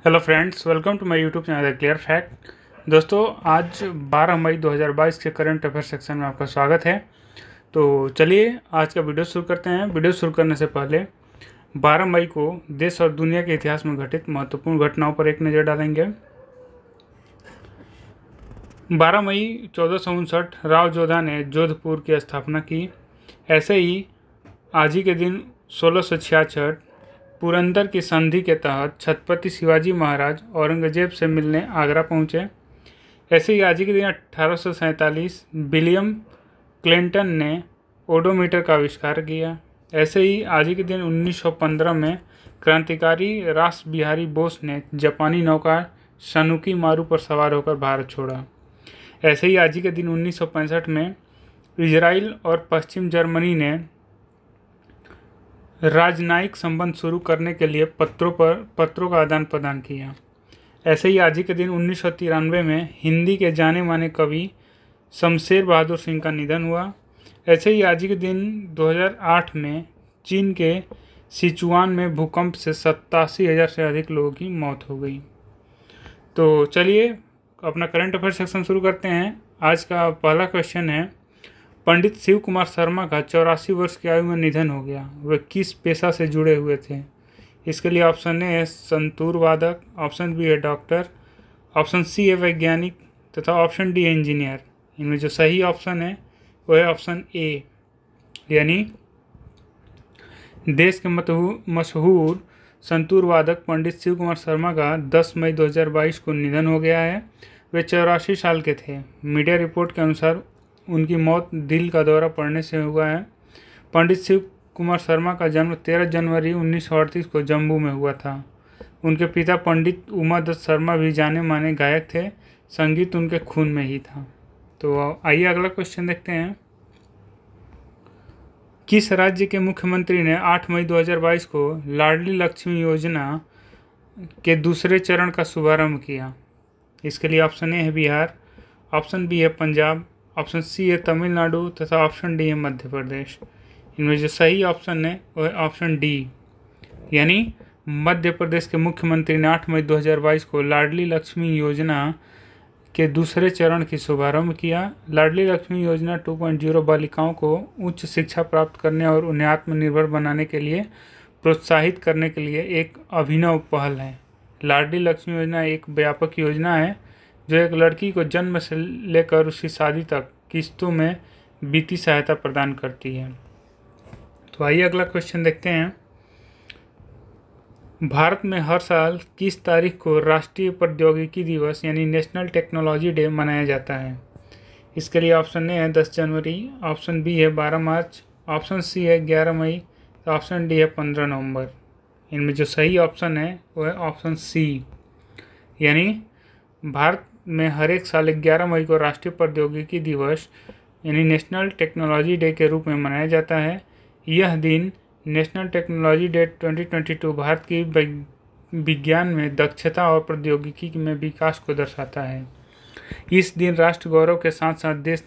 Hello friends, welcome to my YouTube channel the clear fact. दोस्तों, आज 12 मई 2022 के current affair section में आपका स्वागत है। तो चलिए आज का वीडियो शुरू करते हैं। वीडियो शुरू करने से पहले 12 मई को देश और दुनिया के इतिहास में घटित महत्वपूर्ण घटनाओं पर एक नज़र डालेंगे। 12 मई 1459 राव जोधा ने जोधपुर की स्थापना की। ऐसे ही आज ही के दिन 1666 पुरंदर की संधि के तहत छत्रपति शिवाजी महाराज औरंगजेब से मिलने आगरा पहुंचे। ऐसे ही आज ही के दिन 1847 विलियम क्लिंटन ने ओडोमीटर का आविष्कार किया। ऐसे ही आज ही के दिन 1915 में क्रांतिकारी रास बिहारी बोस ने जापानी नौका सनुकी मारू पर सवार होकर भारत छोड़ा। ऐसे ही आज ही के दिन 1965 में इजराइल और पश्चिम जर्मनी ने राजनयिक संबंध शुरू करने के लिए पत्रों का आदान प्रदान किया। ऐसे ही आज ही के दिन 1993 में हिंदी के जाने माने कवि शमशेर बहादुर सिंह का निधन हुआ। ऐसे ही आज ही के दिन 2008 में चीन के सिचुआन में भूकंप से 87,000 से अधिक लोगों की मौत हो गई। तो चलिए अपना करंट अफेयर सेक्शन शुरू करते हैं। आज का पहला क्वेश्चन है, पंडित शिव कुमार शर्मा का 84 वर्ष की आयु में निधन हो गया। वे किस पेशा से जुड़े हुए थे? इसके लिए ऑप्शन ए है संतूर वादक, ऑप्शन बी है डॉक्टर, ऑप्शन सी है वैज्ञानिक तथा ऑप्शन डी है इंजीनियर। इनमें जो सही ऑप्शन है वो है ऑप्शन ए, यानी देश के मशहूर संतूर वादक पंडित शिव कुमार शर्मा का 10 मई 2022 को निधन हो गया है। वे 84 साल के थे। मीडिया रिपोर्ट के अनुसार उनकी मौत दिल का दौरा पड़ने से हुआ है। पंडित शिव कुमार शर्मा का जन्म 13 जनवरी 1938 को जम्मू में हुआ था। उनके पिता पंडित उमादत्त शर्मा भी जाने माने गायक थे। संगीत उनके खून में ही था। तो आइए अगला क्वेश्चन देखते हैं। किस राज्य के मुख्यमंत्री ने 8 मई 2022 को लाडली लक्ष्मी योजना के दूसरे चरण का शुभारंभ किया? इसके लिए ऑप्शन ए है बिहार, ऑप्शन बी है पंजाब, ऑप्शन सी है तमिलनाडु तथा ऑप्शन डी है मध्य प्रदेश। इनमें जो सही ऑप्शन है वो है ऑप्शन डी, यानी मध्य प्रदेश के मुख्यमंत्री ने 8 मई 2022 को लाडली लक्ष्मी योजना के दूसरे चरण की शुभारंभ किया। लाडली लक्ष्मी योजना 2.0 बालिकाओं को उच्च शिक्षा प्राप्त करने और उन्हें आत्मनिर्भर बनाने के लिए प्रोत्साहित करने के लिए एक अभिनव पहल है। लाडली लक्ष्मी योजना एक व्यापक योजना है जो एक लड़की को जन्म से लेकर उसकी शादी तक किस्तों में वित्तीय सहायता प्रदान करती है। तो आइए अगला क्वेश्चन देखते हैं। भारत में हर साल किस तारीख को राष्ट्रीय प्रौद्योगिकी दिवस यानी नेशनल टेक्नोलॉजी डे मनाया जाता है? इसके लिए ऑप्शन ए है 10 जनवरी, ऑप्शन बी है 12 मार्च, ऑप्शन सी है 11 मई, ऑप्शन डी है 15 नवंबर। इनमें जो सही ऑप्शन है वो है ऑप्शन सी, यानी भारत में हर एक साल 11 मई को राष्ट्रीय प्रौद्योगिकी दिवस यानी नेशनल टेक्नोलॉजी डे के रूप में मनाया जाता है। यह दिन नेशनल टेक्नोलॉजी डे 2022 भारत की विज्ञान में दक्षता और प्रौद्योगिकी में विकास को दर्शाता है। इस दिन राष्ट्र गौरव के साथ साथ देश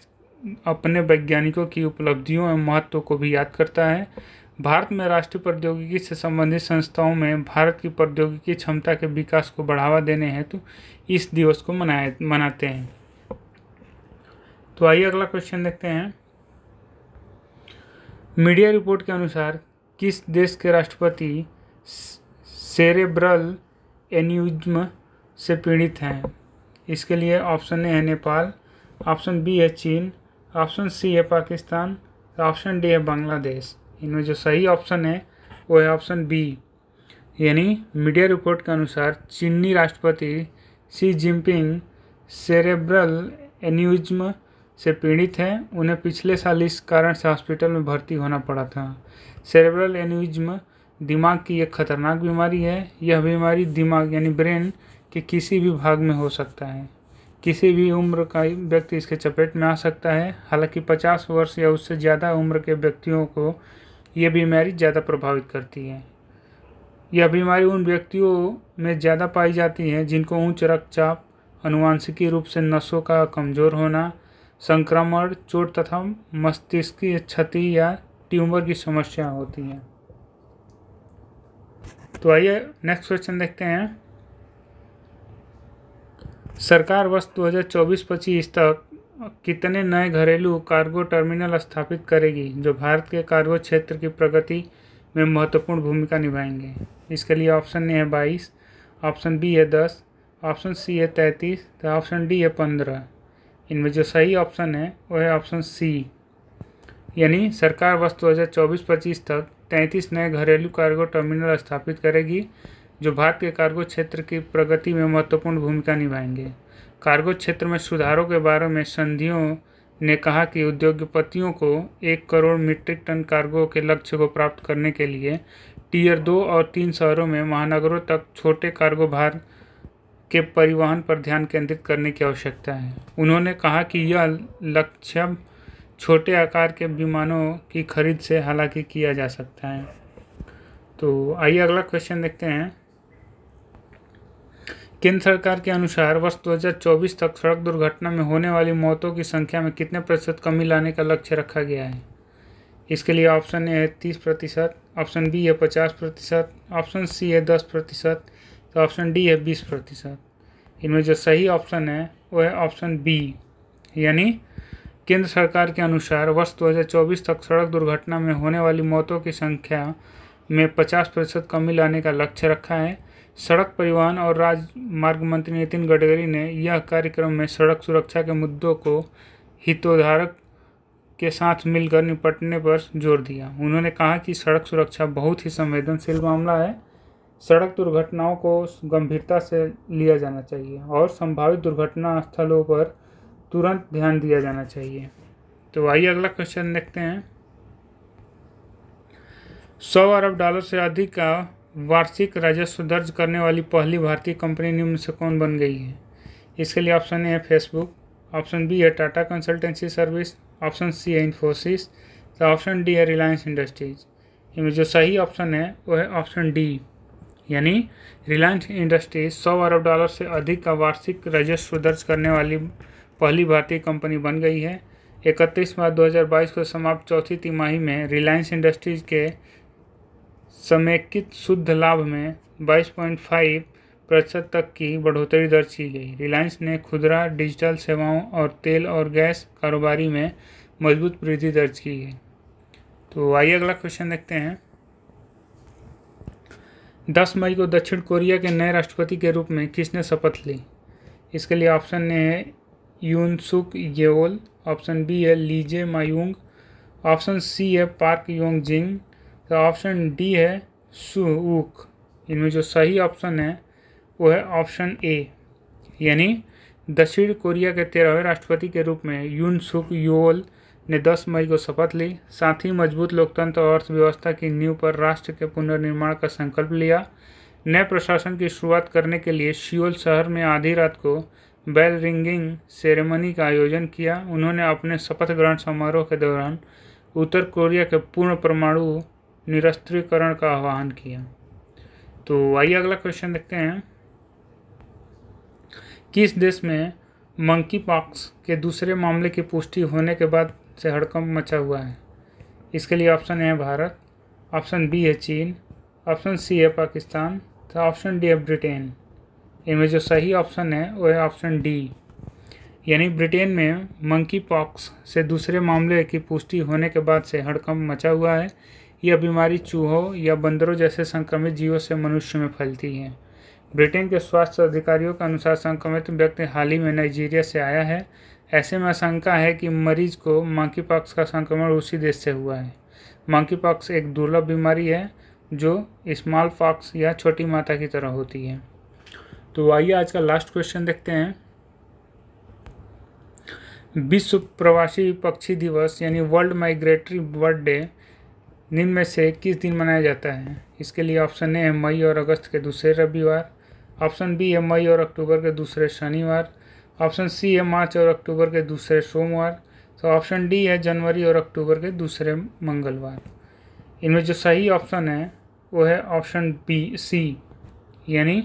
अपने वैज्ञानिकों की उपलब्धियों एवं महत्व को भी याद करता है। भारत में राष्ट्रीय प्रौद्योगिकी से संबंधित संस्थाओं में भारत की प्रौद्योगिकी क्षमता के विकास को बढ़ावा देने हेतु इस दिवस को मनाते हैं। तो आइए अगला क्वेश्चन देखते हैं। मीडिया रिपोर्ट के अनुसार किस देश के राष्ट्रपति सेरेब्रल एन्यूरिज्म से पीड़ित हैं? इसके लिए ऑप्शन ए है नेपाल, ऑप्शन बी है चीन, ऑप्शन सी है पाकिस्तान, ऑप्शन डी है बांग्लादेश। इनमें जो सही ऑप्शन है वो है ऑप्शन बी, यानी मीडिया रिपोर्ट के अनुसार चीनी राष्ट्रपति शी जिनपिंग सेरेब्रल एन्यूरिज्म से पीड़ित हैं। उन्हें पिछले साल इस कारण से हॉस्पिटल में भर्ती होना पड़ा था। सेरेब्रल एन्यूरिज्म दिमाग की एक खतरनाक बीमारी है। यह बीमारी दिमाग यानी ब्रेन के किसी भी भाग में हो सकता है। किसी भी उम्र का व्यक्ति इसके चपेट में आ सकता है। हालांकि 50 वर्ष या उससे ज़्यादा उम्र के व्यक्तियों को यह बीमारी ज़्यादा प्रभावित करती है। यह बीमारी उन व्यक्तियों में ज़्यादा पाई जाती है जिनको उच्च रक्तचाप, आनुवंशिकी रूप से नसों का कमज़ोर होना, संक्रमण, चोट तथा मस्तिष्क की क्षति या ट्यूमर की समस्या होती है। तो आइए नेक्स्ट क्वेश्चन देखते हैं। सरकार वर्ष 2024-25 तक कितने नए घरेलू कार्गो टर्मिनल स्थापित करेगी जो भारत के कार्गो क्षेत्र की प्रगति में महत्वपूर्ण भूमिका निभाएंगे? इसके लिए ऑप्शन ए है 22, ऑप्शन बी है 10, ऑप्शन सी है 33, तो ऑप्शन डी है 15। इनमें जो सही ऑप्शन है वो है ऑप्शन सी, यानी सरकार वर्ष 2024-25 तक 33 नए घरेलू कार्गो टर्मिनल स्थापित करेगी जो भारत के कार्गो क्षेत्र की प्रगति में महत्वपूर्ण भूमिका निभाएंगे। कार्गो क्षेत्र में सुधारों के बारे में संधियों ने कहा कि उद्योगपतियों को 1 करोड़ मीट्रिक टन कार्गो के लक्ष्य को प्राप्त करने के लिए टियर 2 और 3 शहरों में महानगरों तक छोटे कार्गो भार के परिवहन पर ध्यान केंद्रित करने की आवश्यकता है। उन्होंने कहा कि यह लक्ष्य छोटे आकार के विमानों की खरीद से हालांकि किया जा सकता है। तो आइए अगला क्वेश्चन देखते हैं। केंद्र सरकार के अनुसार वर्ष 2024 तक सड़क दुर्घटना में होने वाली मौतों की संख्या में कितने प्रतिशत कमी लाने का लक्ष्य रखा गया है? इसके लिए ऑप्शन ए है 30%, ऑप्शन बी है 50%, ऑप्शन सी है 10%, तो ऑप्शन डी है 20%। इनमें जो सही ऑप्शन है वो है ऑप्शन बी, यानी केंद्र सरकार के अनुसार वर्ष 2024 तक सड़क दुर्घटना में होने वाली मौतों की संख्या में 50% कमी लाने का लक्ष्य रखा है। सड़क परिवहन और राजमार्ग मंत्री नितिन गडकरी ने यह कार्यक्रम में सड़क सुरक्षा के मुद्दों को हितधारक के साथ मिलकर निपटने पर जोर दिया। उन्होंने कहा कि सड़क सुरक्षा बहुत ही संवेदनशील मामला है। सड़क दुर्घटनाओं को गंभीरता से लिया जाना चाहिए और संभावित दुर्घटना स्थलों पर तुरंत ध्यान दिया जाना चाहिए। तो आइए अगला क्वेश्चन देखते हैं। 100 अरब डॉलर से अधिक का वार्षिक राजस्व दर्ज करने वाली पहली भारतीय कंपनी निम्न से कौन बन गई है? इसके लिए ऑप्शन ए है फेसबुक, ऑप्शन बी है Tata consultancy service, option C है इन्फोसिस, तो ऑप्शन डी है रिलायंस इंडस्ट्रीज। इनमें जो सही ऑप्शन है वो है ऑप्शन डी, यानी रिलायंस इंडस्ट्रीज 100 अरब डॉलर से अधिक का वार्षिक राजस्व दर्ज करने वाली पहली भारतीय कंपनी बन गई है। 31 मार्च 2022 को समाप्त चौथी तिमाही में रिलायंस इंडस्ट्रीज के समेकित शुद्ध लाभ में 22.5% तक की बढ़ोतरी दर्ज की गई। रिलायंस ने खुदरा, डिजिटल सेवाओं और तेल और गैस कारोबारी में मजबूत वृद्धि दर्ज की है। तो आइए अगला क्वेश्चन देखते हैं। 10 मई को दक्षिण कोरिया के नए राष्ट्रपति के रूप में किसने शपथ ली? इसके लिए ऑप्शन ए है यून सुक येओल, ऑप्शन बी है ली जे मायूंग, ऑप्शन सी है पार्क योंग जिंग, तो ऑप्शन डी है सुऊक। इनमें जो सही ऑप्शन है वो है ऑप्शन ए, यानी दक्षिण कोरिया के 13वें राष्ट्रपति के रूप में यून सुक येओल ने 10 मई को शपथ ली। साथ ही मजबूत लोकतंत्र और अर्थव्यवस्था की नींव पर राष्ट्र के पुनर्निर्माण का संकल्प लिया। नए प्रशासन की शुरुआत करने के लिए सियोल शहर में आधी रात को बेल रिंगिंग सेरेमनी का आयोजन किया। उन्होंने अपने शपथ ग्रहण समारोह के दौरान उत्तर कोरिया के पूर्ण परमाणु निरस्त्रीकरण का आह्वान किया। तो आइए अगला क्वेश्चन देखते हैं। किस देश में मंकी पॉक्स के दूसरे मामले की पुष्टि होने के बाद से हड़कंप मचा हुआ है? इसके लिए ऑप्शन ए है भारत, ऑप्शन बी है चीन, ऑप्शन सी है पाकिस्तान, तो ऑप्शन डी है ब्रिटेन। इनमें जो सही ऑप्शन है वो है ऑप्शन डी, यानी ब्रिटेन में मंकी पॉक्स से दूसरे मामले की पुष्टि होने के बाद से हड़कंप मचा हुआ है। यह बीमारी चूहों या बंदरों जैसे संक्रमित जीवों से मनुष्य में फैलती है। ब्रिटेन के स्वास्थ्य अधिकारियों के अनुसार संक्रमित व्यक्ति हाल ही में नाइजीरिया से आया है। ऐसे में आशंका है कि मरीज को मंकी पॉक्स का संक्रमण उसी देश से हुआ है। मंकी पॉक्स एक दुर्लभ बीमारी है जो स्मॉल पॉक्स या छोटी माता की तरह होती है। तो आइए आज का लास्ट क्वेश्चन देखते हैं। विश्व प्रवासी पक्षी दिवस यानी वर्ल्ड माइग्रेटरी बर्ड डे निम्न में से किस दिन मनाया जाता है? इसके लिए ऑप्शन ए है मई और अगस्त के दूसरे रविवार, ऑप्शन बी है मई और अक्टूबर के दूसरे शनिवार, ऑप्शन सी है मार्च और अक्टूबर के दूसरे सोमवार, तो ऑप्शन डी है जनवरी और अक्टूबर के दूसरे मंगलवार। इनमें जो सही ऑप्शन है वो है ऑप्शन बी सी, यानी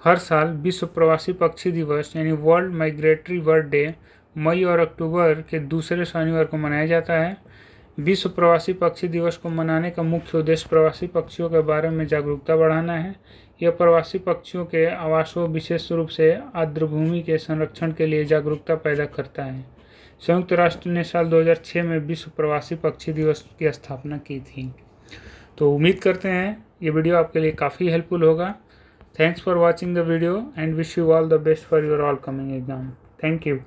हर साल विश्व प्रवासी पक्षी दिवस यानी वर्ल्ड माइग्रेटरी बर्ड डे मई और अक्टूबर के दूसरे शनिवार को मनाया जाता है। विश्व प्रवासी पक्षी दिवस को मनाने का मुख्य उद्देश्य प्रवासी पक्षियों के बारे में जागरूकता बढ़ाना है। यह प्रवासी पक्षियों के आवासों, विशेष रूप से आर्द्रभूमि के संरक्षण के लिए जागरूकता पैदा करता है। संयुक्त राष्ट्र ने साल 2006 में विश्व प्रवासी पक्षी दिवस की स्थापना की थी। तो उम्मीद करते हैं ये वीडियो आपके लिए काफ़ी हेल्पफुल होगा। Thanks for watching the video and wish you all the best for your all coming exam. Thank you.